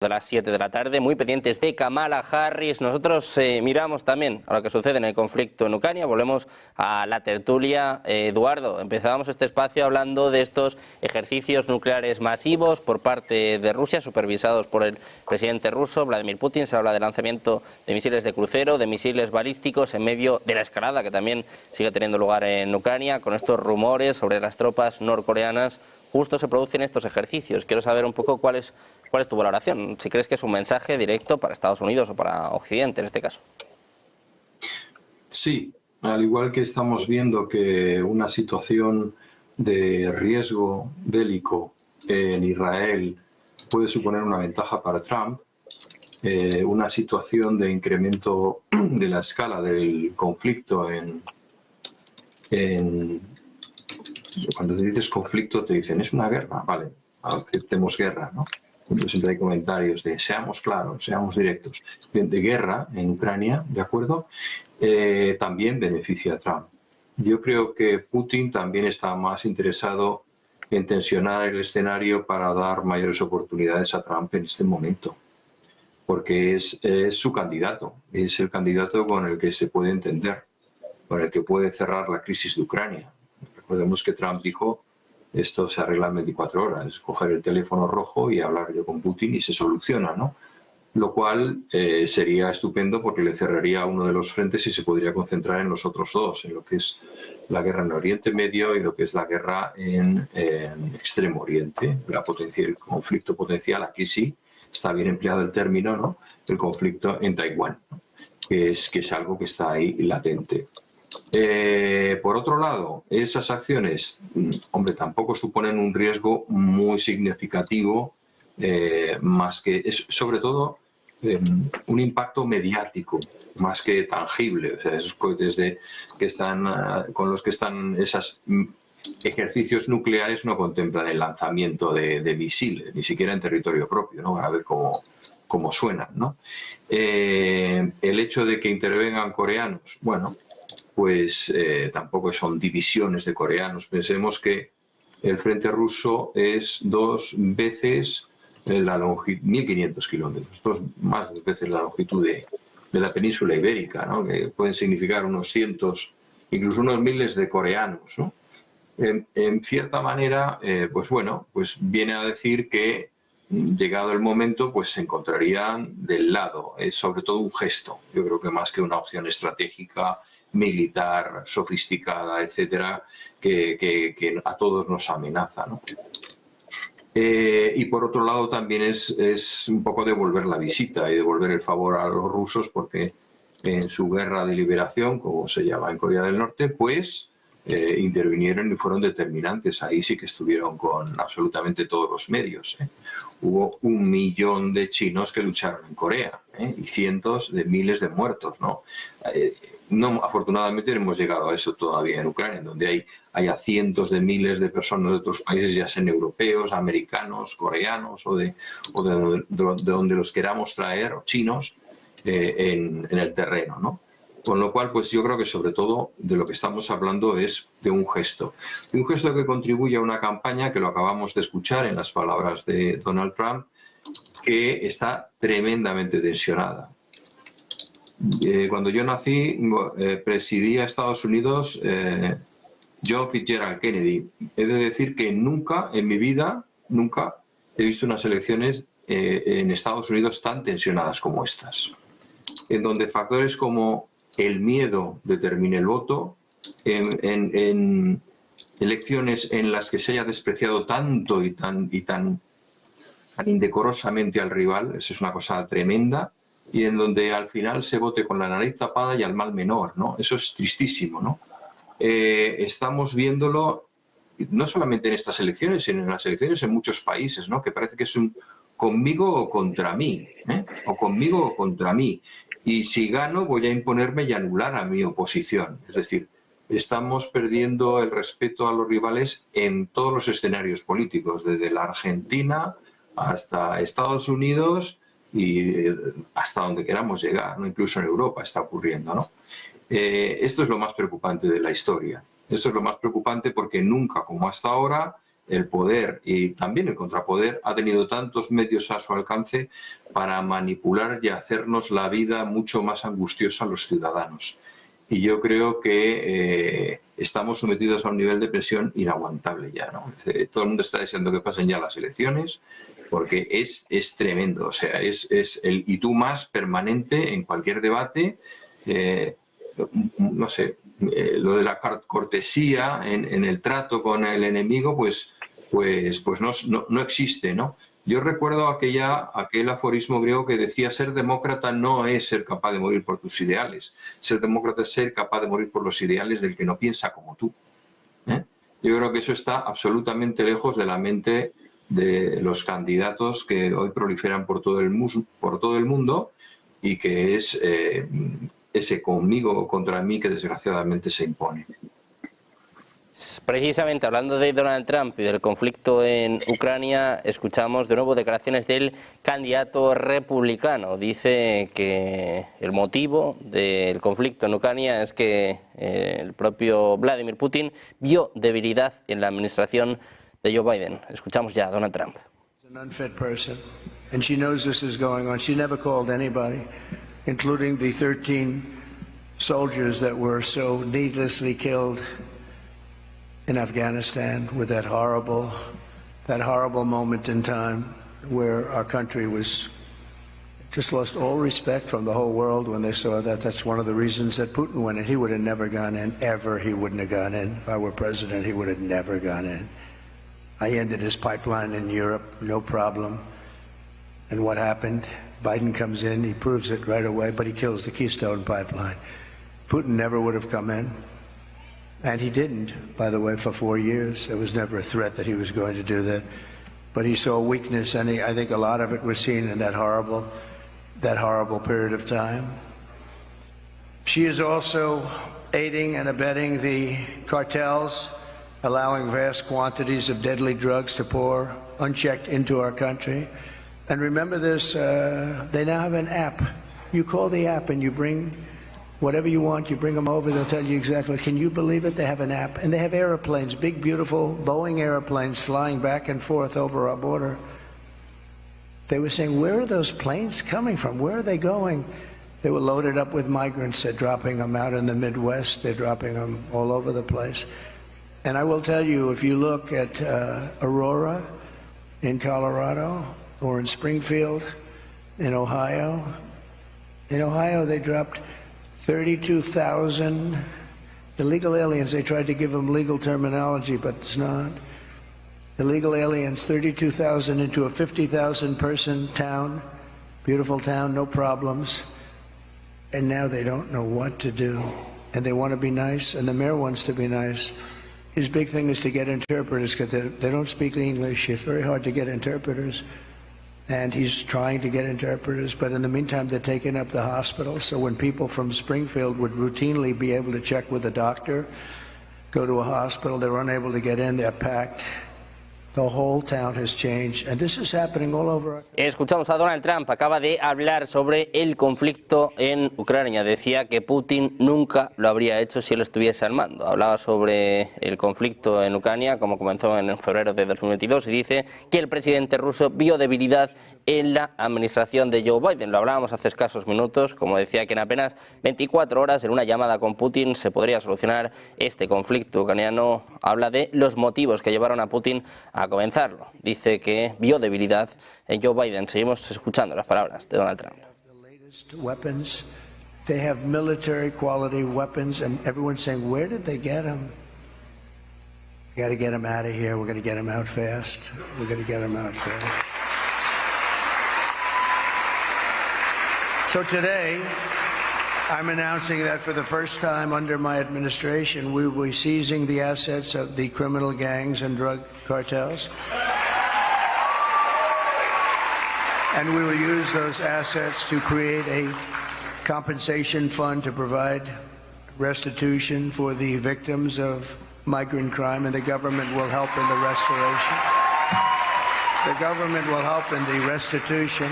De las 7 de la tarde, muy pendientes de Kamala Harris. Nosotros miramos también a lo que sucede en el conflicto en Ucrania. Volvemos a la tertulia. Eduardo, empezábamos este espacio hablando de estos ejercicios nucleares masivos por parte de Rusia, supervisados por el presidente ruso, Vladimir Putin. Se habla de lanzamiento de misiles de crucero, de misiles balísticos, en medio de la escalada que también sigue teniendo lugar en Ucrania, con estos rumores sobre las tropas norcoreanas. Justo se producen estos ejercicios. Quiero saber un poco cuál es tu valoración, si crees que es un mensaje directo para Estados Unidos o para Occidente en este caso. Sí, al igual que estamos viendo que una situación de riesgo bélico en Israel puede suponer una ventaja para Trump, una situación de incremento de la escala del conflicto cuando te dices conflicto te dicen es una guerra, vale, aceptemos guerra, ¿no? Siempre hay comentarios de seamos claros, seamos directos. De guerra en Ucrania, ¿de acuerdo? También beneficia a Trump. Yo creo que Putin también está más interesado en tensionar el escenario para dar mayores oportunidades a Trump en este momento. Porque es su candidato, es el candidato con el que se puede entender, con el que puede cerrar la crisis de Ucrania. Recordemos que Trump dijo, esto se arregla en 24 horas, es coger el teléfono rojo y hablar yo con Putin y se soluciona, ¿no? Lo cual sería estupendo porque le cerraría uno de los frentes y se podría concentrar en los otros dos, en lo que es la guerra en Oriente Medio y lo que es la guerra en Extremo Oriente, el conflicto potencial, aquí sí, está bien empleado el término, ¿no? El conflicto en Taiwán, ¿no? que es algo que está ahí latente. Por otro lado, esas acciones, hombre, tampoco suponen un riesgo muy significativo, más que, es sobre todo un impacto mediático, más que tangible. O sea, esos cohetes con los que están esos ejercicios nucleares no contemplan el lanzamiento de misiles, ni siquiera en territorio propio, ¿no? A ver cómo suenan, ¿no? El hecho de que intervengan coreanos, bueno, pues tampoco son divisiones de coreanos. Pensemos que el frente ruso es 2 veces la longitud, 1.500 kilómetros, más de 2 veces la longitud de la península ibérica, ¿no? Que pueden significar unos cientos, incluso unos miles de coreanos, ¿no? En cierta manera, pues bueno, pues viene a decir que llegado el momento, pues se encontrarían del lado. Es sobre todo un gesto, yo creo que más que una opción estratégica, militar, sofisticada, etcétera, que a todos nos amenaza, ¿no? Y por otro lado también es un poco devolver la visita y devolver el favor a los rusos, porque en su guerra de liberación, como se llama en Corea del Norte, pues intervinieron y fueron determinantes. Ahí sí que estuvieron con absolutamente todos los medios, ¿eh? Hubo 1 millón de chinos que lucharon en Corea, ¿eh? Y cientos de miles de muertos, ¿no? No, afortunadamente no hemos llegado a eso todavía en Ucrania, donde haya cientos de miles de personas de otros países, ya sean europeos, americanos, coreanos o de donde los queramos traer, o chinos, en el terreno, ¿no? Con lo cual, pues yo creo que sobre todo de lo que estamos hablando es de un gesto. De un gesto que contribuye a una campaña que lo acabamos de escuchar en las palabras de Donald Trump, que está tremendamente tensionada. Cuando yo nací, presidía Estados Unidos John Fitzgerald Kennedy. He de decir que nunca en mi vida, nunca he visto unas elecciones en Estados Unidos tan tensionadas como estas, en donde factores como el miedo determine el voto, en elecciones en las que se haya despreciado tanto y tan indecorosamente al rival, eso es una cosa tremenda, y en donde al final se vote con la nariz tapada y al mal menor, ¿no? Eso es tristísimo, ¿no? Estamos viéndolo no solamente en estas elecciones, sino en las elecciones en muchos países, ¿no? Que parece que es un conmigo o contra mí, ¿eh? O conmigo o contra mí. Y si gano voy a imponerme y anular a mi oposición. Es decir, estamos perdiendo el respeto a los rivales en todos los escenarios políticos, desde la Argentina hasta Estados Unidos y hasta donde queramos llegar, ¿no? Incluso en Europa está ocurriendo, ¿no? Esto es lo más preocupante de la historia. Esto es lo más preocupante porque nunca, como hasta ahora, el poder y también el contrapoder ha tenido tantos medios a su alcance para manipular y hacernos la vida mucho más angustiosa a los ciudadanos. Y yo creo que estamos sometidos a un nivel de presión inaguantable ya, ¿no? Todo el mundo está deseando que pasen ya las elecciones porque es tremendo, o sea, es el y tú más permanente en cualquier debate. No sé, lo de la cortesía en el trato con el enemigo, pues no existe, ¿no? Yo recuerdo aquel aforismo griego que decía: ser demócrata no es ser capaz de morir por tus ideales, ser demócrata es ser capaz de morir por los ideales del que no piensa como tú. Yo creo que eso está absolutamente lejos de la mente de los candidatos que hoy proliferan por todo el mundo y que es ese conmigo o contra mí que desgraciadamente se impone. Precisamente hablando de Donald Trump y del conflicto en Ucrania, escuchamos de nuevo declaraciones del candidato republicano. Dice que el motivo del conflicto en Ucrania es que el propio Vladimir Putin vio debilidad en la administración de Joe Biden. Escuchamos ya a Donald Trump. An unfit person, and she knows this is going on. She never called anybody, including the 13 soldiers that were so needlessly killed in Afghanistan with that horrible moment in time where our country was just lost all respect from the whole world when they saw that. That's one of the reasons that Putin went in. He would have never gone in, ever. He wouldn't have gone in. If I were president, he would have never gone in. I ended his pipeline in Europe, no problem. And what happened? Biden comes in, he proves it right away, but he kills the Keystone Pipeline. Putin never would have come in. And he didn't, by the way, for 4 years. There was never a threat that he was going to do that. But he saw weakness, and I think a lot of it was seen in that horrible period of time. She is also aiding and abetting the cartels, allowing vast quantities of deadly drugs to pour unchecked into our country. And remember this, they now have an app. You call the app and you bring whatever you want, you bring them over, they'll tell you exactly. Can you believe it? They have an app. And they have airplanes, big, beautiful Boeing airplanes flying back and forth over our border. They were saying, where are those planes coming from? Where are they going? They were loaded up with migrants. They're dropping them out in the Midwest. They're dropping them all over the place. And I will tell you, if you look at Aurora in Colorado or in Springfield in Ohio they dropped 32,000 illegal aliens. They tried to give them legal terminology, but it's not. Illegal aliens, 32,000 into a 50,000 person town, beautiful town, no problems. And now they don't know what to do. And they want to be nice, and the mayor wants to be nice. His big thing is to get interpreters because they don't speak English. It's very hard to get interpreters. And he's trying to get interpreters, but in the meantime, they're taking up the hospital. So when people from Springfield would routinely be able to check with a doctor, go to a hospital, they're unable to get in, they're packed. The whole town has changed, and this is happening all over. Escuchamos a Donald Trump, acaba de hablar sobre el conflicto en Ucrania. Decía que Putin nunca lo habría hecho si él estuviese al mando. Hablaba sobre el conflicto en Ucrania, como comenzó en febrero de 2022, y dice que el presidente ruso vio debilidad en la administración de Joe Biden. Lo hablábamos hace escasos minutos, como decía, que en apenas 24 horas, en una llamada con Putin, se podría solucionar este conflicto ucraniano. Habla de los motivos que llevaron a Putin a comenzarlo. Dice que vio debilidad en Joe Biden. Seguimos escuchando las palabras de Donald Trump. They have military quality weapons, and everyone's saying, where did they get them? We got to get them out of here. We're going to get them out fast. We're going to get them out fast. So today, I'm announcing that for the first time under my administration, we will be seizing the assets of the criminal gangs and drug cartels. And we will use those assets to create a compensation fund to provide restitution for the victims of migrant crime, and the government will help in the restoration. The government will help in the restitution.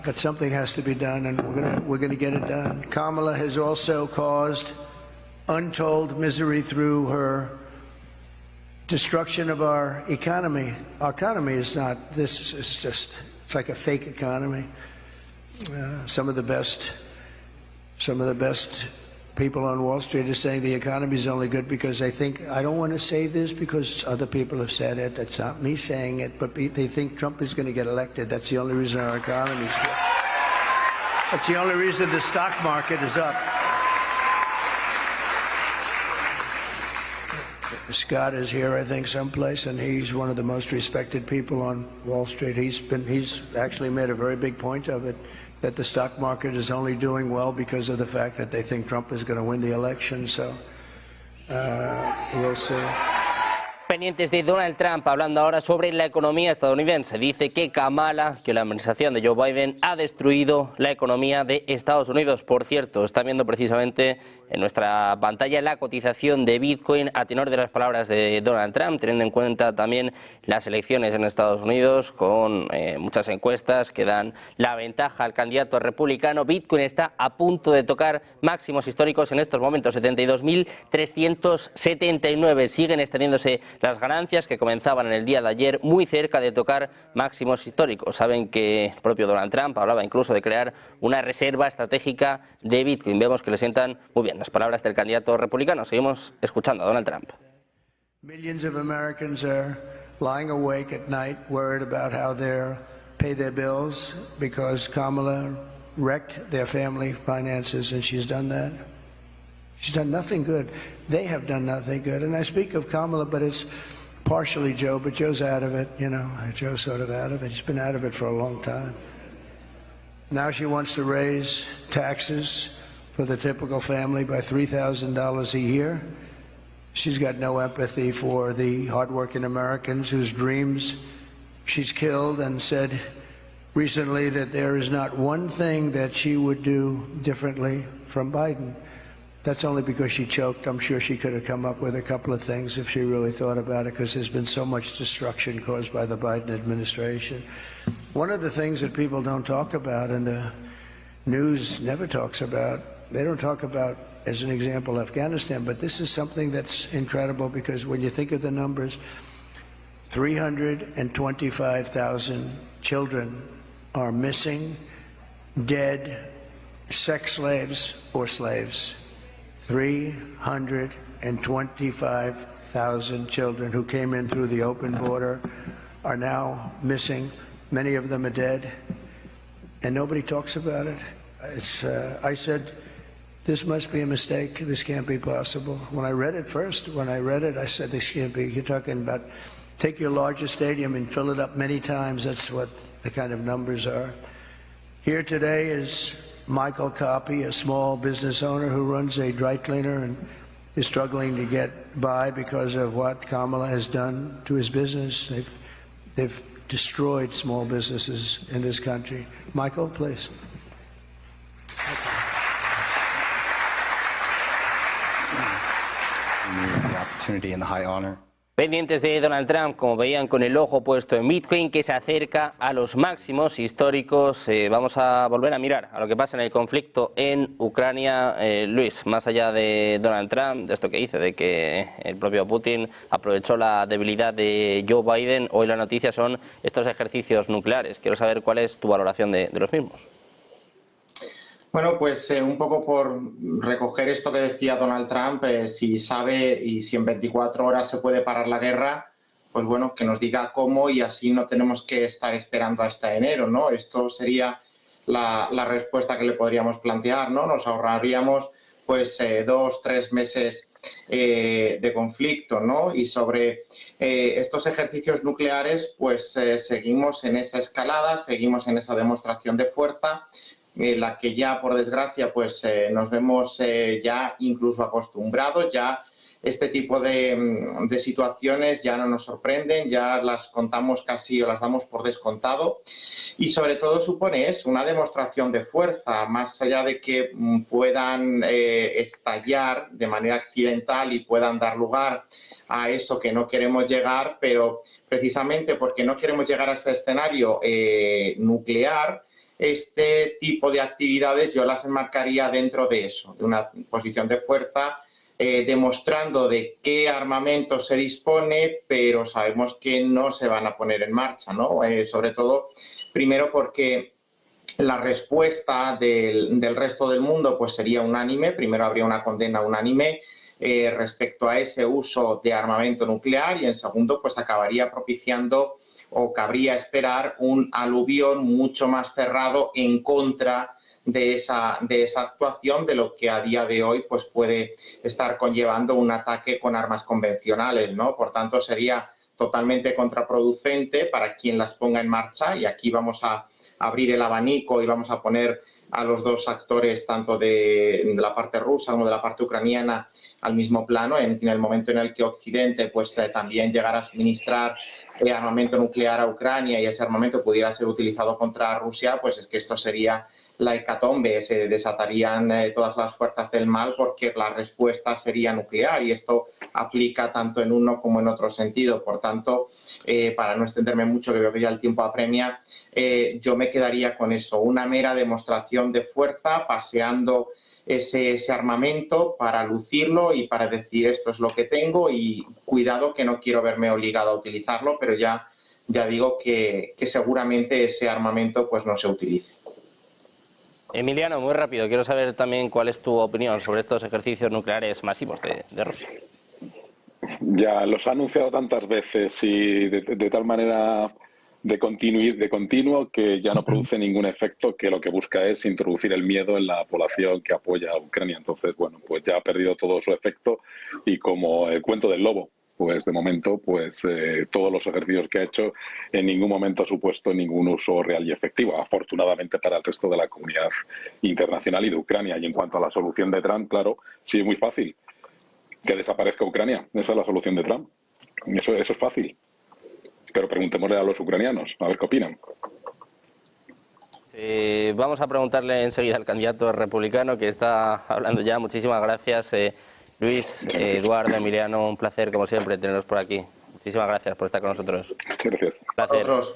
But something has to be done, and we're going to get it done. Kamala has also caused untold misery through her destruction of our economy. Our economy is not, this is just, it's like a fake economy. Some of the best people on Wall Street are saying the economy is only good because they think, I don't want to say this because other people have said it, it's not me saying it, but they think Trump is going to get elected. That's the only reason our economy is good. That's the only reason the stock market is up. Scott is here, I think, someplace, and he's one of the most respected people on Wall Street. He's actually made a very big point of it, that the stock market is only doing well because of the fact that they think Trump is going to win the election. So we'll see. Pendientes de Donald Trump, hablando ahora sobre la economía estadounidense. Dice que que la administración de Joe Biden ha destruido la economía de Estados Unidos. Por cierto, está viendo precisamente en nuestra pantalla la cotización de Bitcoin a tenor de las palabras de Donald Trump, teniendo en cuenta también las elecciones en Estados Unidos, con muchas encuestas que dan la ventaja al candidato republicano. Bitcoin está a punto de tocar máximos históricos en estos momentos, 72.379. Siguen extendiéndose las ganancias que comenzaban en el día de ayer, muy cerca de tocar máximos históricos. Saben que el propio Donald Trump hablaba incluso de crear una reserva estratégica de Bitcoin. Vemos que le sientan muy bien las palabras del candidato republicano. Seguimos escuchando a Donald Trump. Millions of Americans are lying awake at night worried about how they'll pay their bills because Kamala wrecked their family finances, and she's done that. She's done nothing good. They have done nothing good. And I speak of Kamala, but it's partially Joe, but Joe's out of it, you know. Joe's sort of out of it. He's been out of it for a long time. Now she wants to raise taxes for the typical family by $3,000 a year. She's got no empathy for the hardworking Americans whose dreams she's killed, and said recently that there is not one thing that she would do differently from Biden. That's only because she choked. I'm sure she could have come up with a couple of things if she really thought about it, because there's been so much destruction caused by the Biden administration. One of the things that people don't talk about, and the news never talks about, they don't talk about, as an example, Afghanistan, but this is something that's incredible, because when you think of the numbers, 325,000 children are missing, dead, sex slaves, or slaves. 325,000 children who came in through the open border are now missing. Many of them are dead, and nobody talks about it. I said, this must be a mistake. This can't be possible. When I read it, I said, this can't be. You're talking about take your largest stadium and fill it up many times. That's what the kind of numbers are. Here today is Michael Copy, a small business owner who runs a dry cleaner and is struggling to get by because of what Kamala has done to his business. They've destroyed small businesses in this country. Michael, please. The opportunity and the high honor. Pendientes de Donald Trump, como veían, con el ojo puesto en Bitcoin, que se acerca a los máximos históricos. Vamos a volver a mirar a lo que pasa en el conflicto en Ucrania. Luis, más allá de Donald Trump, de esto que dice, de que el propio Putin aprovechó la debilidad de Joe Biden, hoy la noticia son estos ejercicios nucleares. Quiero saber cuál es tu valoración de los mismos. Bueno, pues un poco por recoger esto que decía Donald Trump, si sabe y si en 24 horas se puede parar la guerra, pues bueno, que nos diga cómo, y así no tenemos que estar esperando hasta enero, ¿no? Esto sería la respuesta que le podríamos plantear, ¿no? Nos ahorraríamos pues 2-3 meses de conflicto, ¿no? Y sobre estos ejercicios nucleares, pues seguimos en esa escalada, seguimos en esa demostración de fuerza, la que ya, por desgracia, pues nos vemos ya incluso acostumbrados. Ya este tipo de situaciones ya no nos sorprenden, ya las contamos casi o las damos por descontado, y sobre todo supone eso, una demostración de fuerza, más allá de que puedan estallar de manera accidental y puedan dar lugar a eso que no queremos llegar, pero precisamente porque no queremos llegar a ese escenario nuclear, este tipo de actividades yo las enmarcaría dentro de eso, de una posición de fuerza demostrando de qué armamento se dispone, pero sabemos que no se van a poner en marcha, ¿no? Sobre todo, primero porque la respuesta del resto del mundo pues sería unánime. Primero habría una condena unánime respecto a ese uso de armamento nuclear, y en segundo pues acabaría propiciando, o cabría esperar, un aluvión mucho más cerrado en contra de esa actuación, de lo que a día de hoy pues puede estar conllevando un ataque con armas convencionales, ¿no? Por tanto, sería totalmente contraproducente para quien las ponga en marcha, y aquí vamos a abrir el abanico y vamos a poner a los dos actores, tanto de la parte rusa como de la parte ucraniana, al mismo plano. En el momento en el que Occidente pues también llegara a suministrar armamento nuclear a Ucrania, y ese armamento pudiera ser utilizado contra Rusia, pues es que esto sería la hecatombe. Se desatarían todas las fuerzas del mal, porque la respuesta sería nuclear, y esto aplica tanto en uno como en otro sentido. Por tanto, para no extenderme mucho, que veo que ya el tiempo apremia, yo me quedaría con eso, una mera demostración de fuerza, paseando ese armamento para lucirlo y para decir esto es lo que tengo, y cuidado que no quiero verme obligado a utilizarlo, pero ya digo que seguramente ese armamento pues no se utilice. Emiliano, muy rápido, quiero saber también cuál es tu opinión sobre estos ejercicios nucleares masivos de Rusia. Ya los ha anunciado tantas veces y de tal manera de continuo que ya no produce ningún efecto, que lo que busca es introducir el miedo en la población que apoya a Ucrania. Entonces, bueno, pues ya ha perdido todo su efecto, y como el cuento del lobo, pues de momento, pues todos los ejercicios que ha hecho en ningún momento ha supuesto ningún uso real y efectivo, afortunadamente para el resto de la comunidad internacional y de Ucrania. Y en cuanto a la solución de Trump, claro, sí, es muy fácil. Que desaparezca Ucrania. Esa es la solución de Trump. Eso es fácil. Pero preguntémosle a los ucranianos, a ver qué opinan. Vamos a preguntarle enseguida al candidato republicano, que está hablando ya. Muchísimas gracias, Luis, Eduardo, Emiliano. Un placer, como siempre, tenerlos por aquí. Muchísimas gracias por estar con nosotros. Gracias. Un placer.